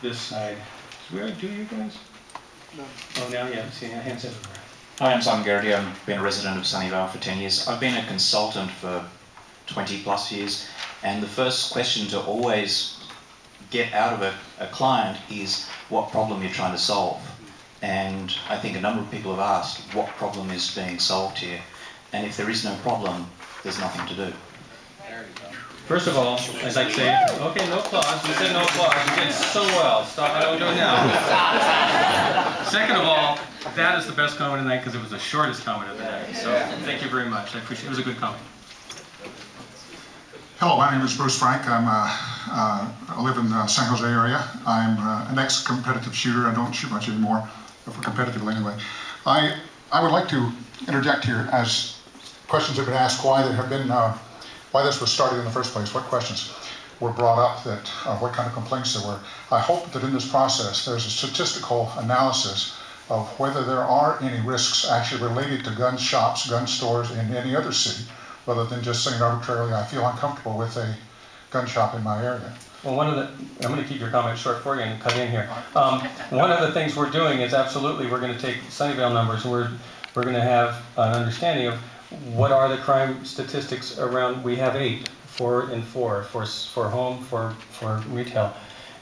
this side. Where do you guys? No. Oh, now, yeah, see, hands everywhere. Hi, I'm Simon Garrity. I've been a resident of Sunnyvale for 10 years. I've been a consultant for 20 plus years, and the first question to always get out of a client is what problem you're trying to solve. And I think a number of people have asked what problem is being solved here, and if there is no problem, there's nothing to do. First of all, I'd like to say, okay, no applause. You said no applause. You did so well. Stop. I don't do it now. Second of all, that is the best comment tonight because it was the shortest comment of the night. So thank you very much. I appreciate it. It was a good comment. Hello, my name is Bruce Frank. I live in the San Jose area. I'm an ex-competitive shooter. I don't shoot much anymore, but for competitive anyway. I would like to interject here as questions have been asked why there have been why this was started in the first place, what questions were brought up, that what kind of complaints there were. I hope that in this process there's a statistical analysis of whether there are any risks actually related to gun shops, gun stores in any other city, rather than just saying arbitrarily, I feel uncomfortable with a gun shop in my area. Well, I'm going to keep your comment short for you and cut in here. One of the things we're doing is absolutely, we're going to take Sunnyvale numbers and we're going to have an understanding of what are the crime statistics around. We have 8, 4 and 4 for home, for retail,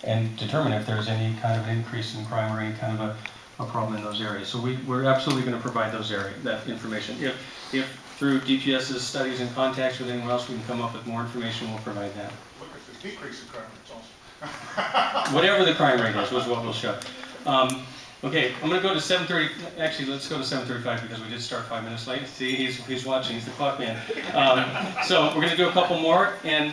and determine if there's any kind of increase in crime or any kind of a problem in those areas. So we're absolutely going to provide that information. If through DPS's studies and contacts with anyone else we can come up with more information, we'll provide that. Decrease in crime rates also. Whatever the crime rate is was what we'll show. Okay, I'm going to go to 7:30. Actually, let's go to 7:35 because we did start 5 minutes late. See, he's watching. He's the clock man. So we're going to do a couple more. And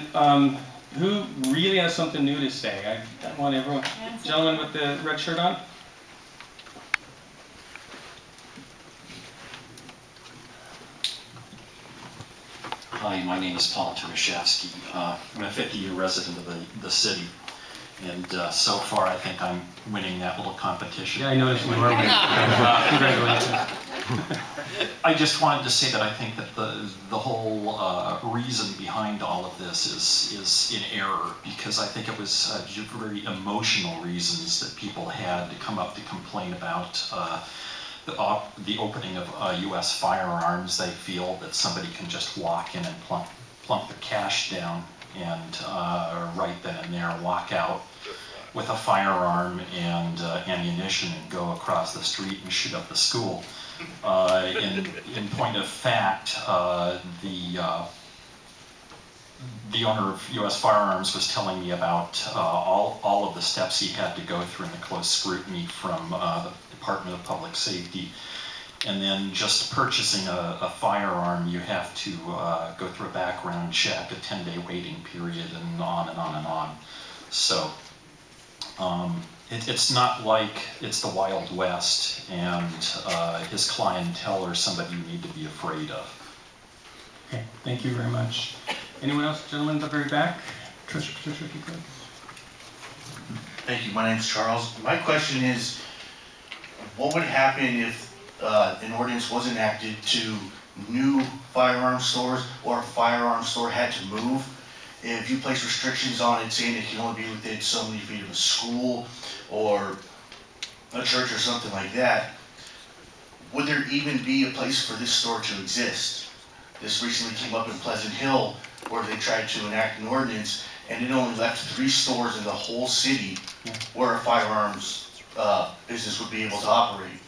who really has something new to say? I want everyone. Gentleman with the red shirt on. Hi, my name is Paul Tomaszewski. I'm a 50-year resident of the city. And so far, I think I'm winning that little competition. Yeah, I noticed you were winning. Congratulations. I just wanted to say that I think that the whole reason behind all of this is in error, because I think it was very emotional reasons that people had to come up to complain about the opening of U.S. Firearms. They feel that somebody can just walk in and plunk the cash down and right then and there walk out with a firearm and ammunition and go across the street and shoot up the school. In point of fact, the owner of U.S. Firearms was telling me about all of the steps he had to go through in the close scrutiny from the Department of Public Safety. And then just purchasing a firearm, you have to go through a background check, a 10-day waiting period, and on and on and on. So it's not like it's the Wild West and his clientele are somebody you need to be afraid of. Okay, thank you very much. Anyone else? Gentleman at the very back. Patricia, if you could. Thank you. My name's Charles. My question is, what would happen if an ordinance was enacted to new firearm stores, or a firearm store had to move? If you place restrictions on it, saying it can only be within so many feet of a school or a church or something like that, would there even be a place for this store to exist? This recently came up in Pleasant Hill, where they tried to enact an ordinance, and it only left 3 stores in the whole city where a firearms business would be able to operate.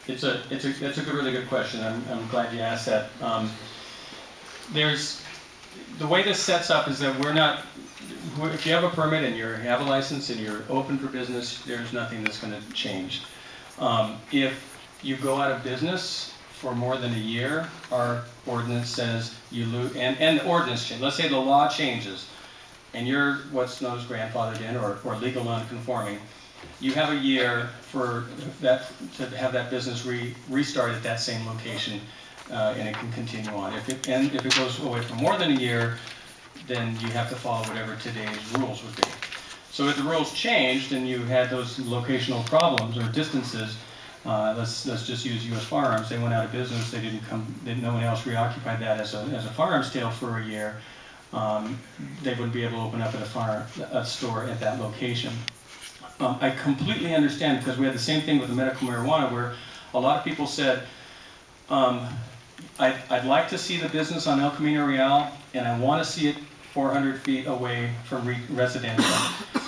It's a really good question. I'm glad you asked that. The way this sets up is that we're not, if you have a permit and you have a license and you're open for business, there's nothing that's going to change. If you go out of business for more than a year, our ordinance says you lose, and the ordinance change. Let's say the law changes and you're what's known as grandfathered in or legal non-conforming. You have a year for that to have that business restart at that same location, and it can continue on. If it goes away for more than a year, then you have to follow whatever today's rules would be. So if the rules changed and you had those locational problems or distances, let's just use U.S. Firearms. They went out of business. They no one else reoccupied that as a firearms deal for a year. They wouldn't be able to open up a store at that location. I completely understand, because we had the same thing with the medical marijuana, where a lot of people said, I'd like to see the business on El Camino Real, and I want to see it 400 feet away from residential.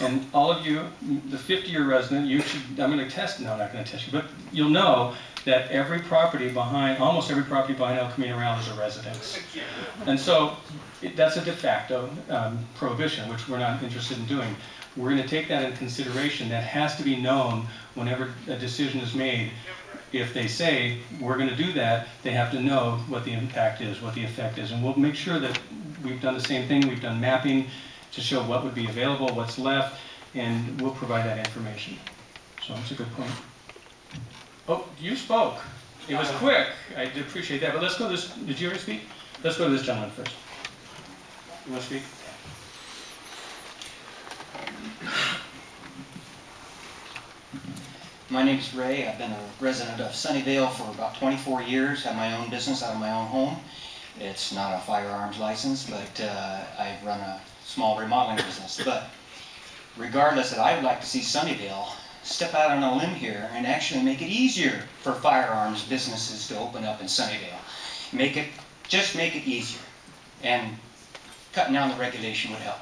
And all of you, the 50-year resident, you should, I'm going to test, no, I'm not going to test you, but you'll know that every property behind, almost every property behind El Camino Real is a residence. And so that's a de facto prohibition, which we're not interested in doing. We're going to take that into consideration. That has to be known whenever a decision is made. If they say, we're going to do that, they have to know what the impact is, what the effect is. And we'll make sure that we've done the same thing. We've done mapping to show what would be available, what's left, and we'll provide that information. So it's a good point. Oh, you spoke. It was quick. I did appreciate that. But let's go to this. Did you already speak? Let's go to this gentleman first. You want to speak? My name is Ray. I've been a resident of Sunnyvale for about 24 years. Have my own business out of my own home. It's not a firearms license, but I run a small remodeling business. But regardless, that I would like to see Sunnyvale step out on a limb here and actually make it easier for firearms businesses to open up in Sunnyvale. Just make it easier. And cutting down the regulation would help.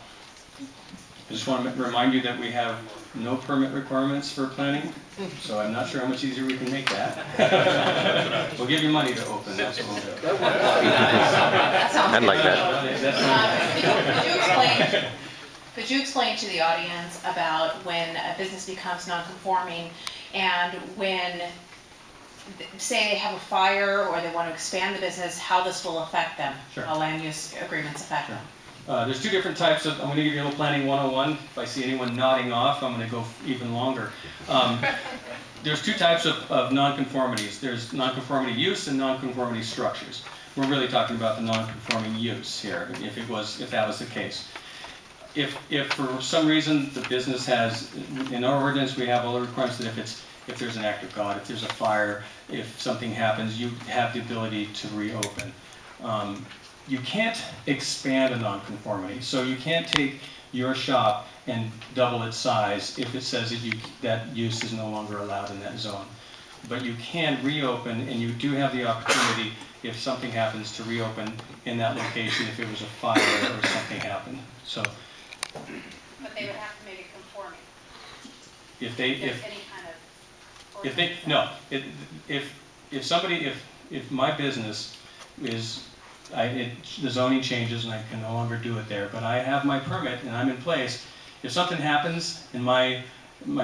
I just want to remind you that we have no permit requirements for planning, so I'm not sure how much easier we can make that. We'll give you money to open, that's what we'll do. I'd like that. Could you explain to the audience about when a business becomes non-conforming and when, say they have a fire or they want to expand the business, how this will affect them? Sure. How land use agreements affect them? There's two different types of, I'm going to give you a little planning 101. If I see anyone nodding off, I'm going to go even longer. There's two types of nonconformities. There's nonconformity use and nonconformity structures. We're really talking about the nonconforming use here, if that was the case. If for some reason the business has, in our ordinance we have all the requirements that if there's an act of God, if there's a fire, if something happens, you have the ability to reopen. You can't expand a nonconformity, so you can't take your shop and double its size if it says that use is no longer allowed in that zone. But you can reopen, and you do have the opportunity, if something happens, to reopen in that location if it was a fire or something happened. So, But they would have to make it conforming. if my business is, the zoning changes and I can no longer do it there, but I have my permit and I'm in place. If something happens and my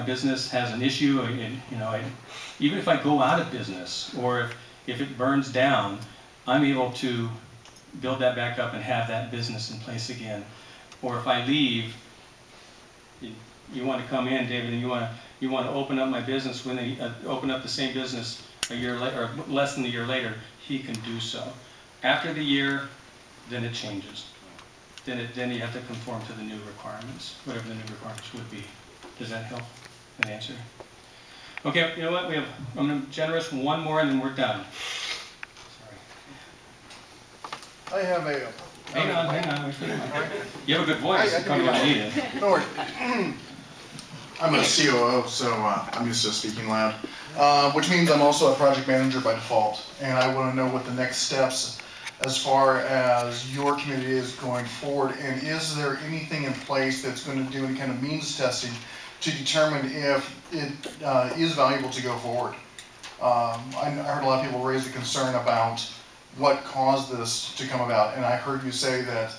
business has an issue, even if I go out of business or if it burns down, I'm able to build that back up and have that business in place again. Or if I leave, you want to come in, David, and you want to open up my business when they open up the same business a year later, or less than a year later, he can do so. After the year, then it changes. Then you have to conform to the new requirements, whatever the new requirements would be. Does that help? An answer? Okay, you know what? I'm going to generous one more and then we're done. Sorry. I have a... Hang on. You have a good voice. You probably don't need it. No worries. I'm a COO, so I'm used to speaking loud, which means I'm also a project manager by default, and I want to know what the next steps as far as your committee is going forward, and is there anything in place that's going to do any kind of means testing to determine if it is valuable to go forward? I heard a lot of people raise the concern about what caused this to come about, and I heard you say that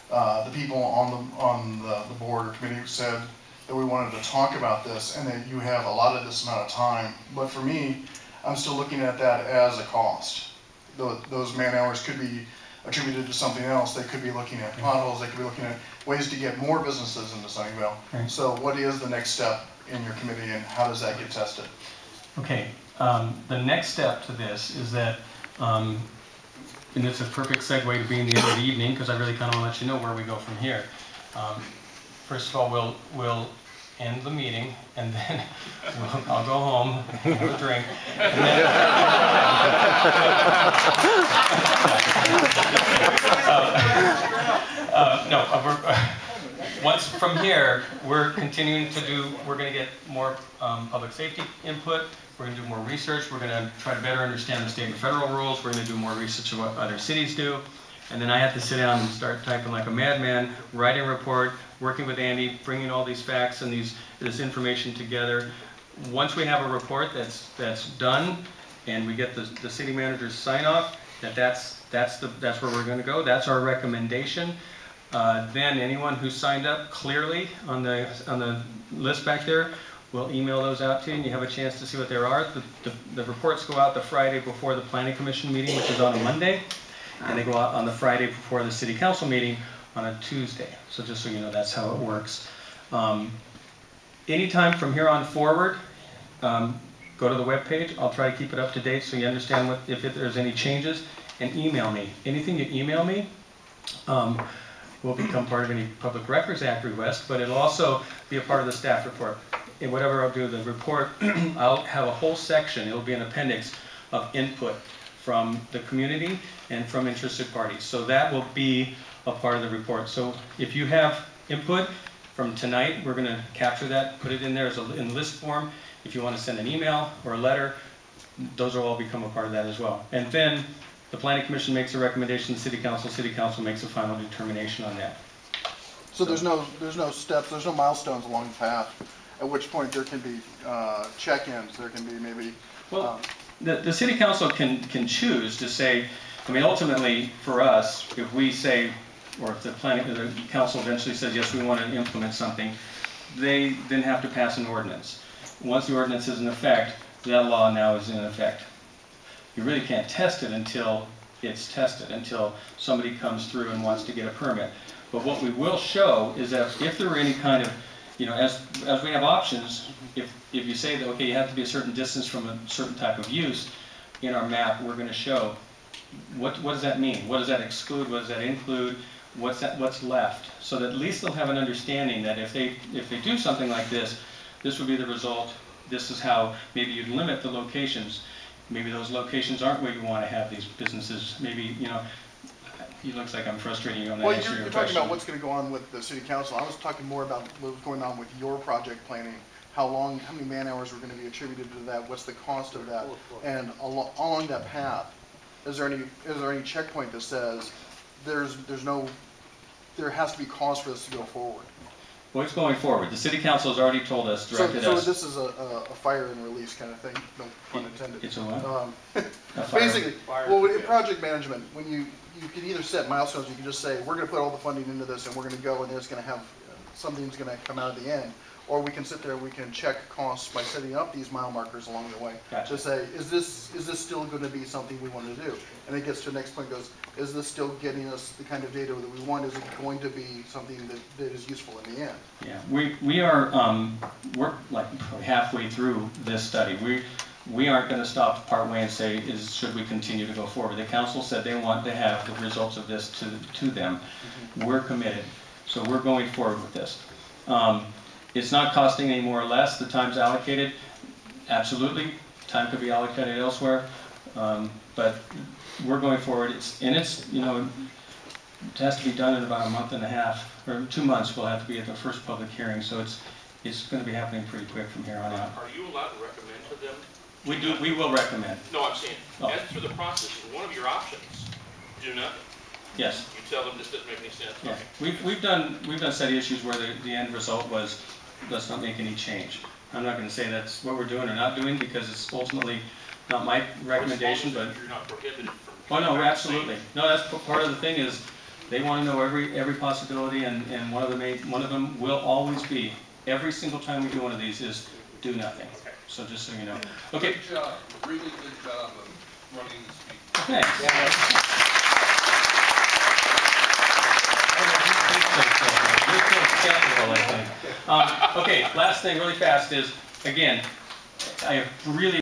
the people on the board or committee said that we wanted to talk about this and that you have allotted this amount of time. But for me, I'm still looking at that as a cost. Those man hours could be attributed to something else. They could be looking at potholes. They could be looking at ways to get more businesses into Sunnyvale. Right. So what is the next step in your committee and how does that get tested? Okay, the next step to this is that, and it's a perfect segue to being the end of the evening because I really kind of want to let you know where we go from here. First of all, we'll end the meeting and then I'll go home, have a drink, and then, once from here, we're continuing to do, we're going to get more public safety input. We're going to do more research. We're going to try to better understand the state and federal rules. We're going to do more research of what other cities do. And then I have to sit down and start typing like a madman, writing a report, working with Andy, bringing all these facts and this information together. Once we have a report that's done, and we get the city manager's sign off, that's where we're going to go. That's our recommendation. Then anyone who signed up clearly on the list back there, we'll email those out to you, and you have a chance to see what there are. The reports go out the Friday before the Planning Commission meeting, which is on a Monday, and they go out on the Friday before the City Council meeting on a Tuesday. So just so you know, that's how it works. Anytime from here on forward, go to the webpage. I'll try to keep it up to date so you understand if there's any changes, and email me. Anything you email me will become part of any Public Records Act request, but it'll also be a part of the staff report. And whatever I'll do, the report, I'll have a whole section, it'll be an appendix of input from the community and from interested parties. So that will be a part of the report. So if you have input from tonight, we're going to capture that, put it in there in list form. If you want to send an email or a letter, those will all become a part of that as well. And then the Planning Commission makes a recommendation to the City Council makes a final determination on that. So there's no steps, there's no milestones along the path, at which point there can be check-ins, there can be maybe... Well, the City Council can choose to say, I mean, ultimately for us, if we say, or if the Council eventually says, yes, we want to implement something, they then have to pass an ordinance. Once the ordinance is in effect, that law now is in effect. You really can't test it until it's tested, until somebody comes through and wants to get a permit. But what we will show is that if there were any kind of, you know, as we have options, if you say that, okay, you have to be a certain distance from a certain type of use, in our map we're going to show what does that mean? What does that exclude? What does that include? What's left? So that at least they'll have an understanding that if they do something like this, this would be the result. This is how maybe you'd limit the locations. Maybe those locations aren't where you want to have these businesses. Maybe, you know, it looks like I'm frustrating you on that answer to your question. Well, you're talking about what's going to go on with the City Council. I was talking more about what's going on with your project planning. How many man hours are going to be attributed to that? What's the cost of that? And along that path, is there any checkpoint that says there has to be cost for this to go forward? Well, it's going forward. The City Council has already told us, directed us. So this is a fire and release kind of thing, no pun intended. It's a what? Basically, well, in project management, when you can either set milestones, you can just say, we're going to put all the funding into this and we're going to go and there's going to have, something's going to come out at the end. Or we can sit there, we can check costs by setting up these mile markers along the way. Gotcha. To say, is this still going to be something we want to do? And it gets to the next point, goes, is this still getting us the kind of data that we want? Is it going to be something that is useful in the end? Yeah, we're like halfway through this study. We aren't going to stop partway and say, should we continue to go forward? The council said they want to have the results of this to them. Mm-hmm. We're committed, so we're going forward with this. It's not costing any more or less. The time's allocated. Absolutely, time could be allocated elsewhere, but we're going forward. It has to be done in about a month and a half, or 2 months. We'll have to be at the first public hearing, so it's going to be happening pretty quick from here on out. Are you allowed to recommend to them? We do. We will recommend. No, I'm saying, as for the process, one of your options, do nothing. Yes. You tell them this doesn't make any sense. Yeah. Okay. We've done study issues where the end result was, let's not make any change. I'm not going to say that's what we're doing or not doing because it's ultimately not my recommendation, but you're not prohibited from. Oh no, absolutely. No, that's part of the thing is they want to know every possibility, and one of them will always be, every single time we do one of these, is do nothing. So just so you know. Okay. Good job. Really good job of running this meeting. Thanks. Okay, last thing really fast is, again, I have really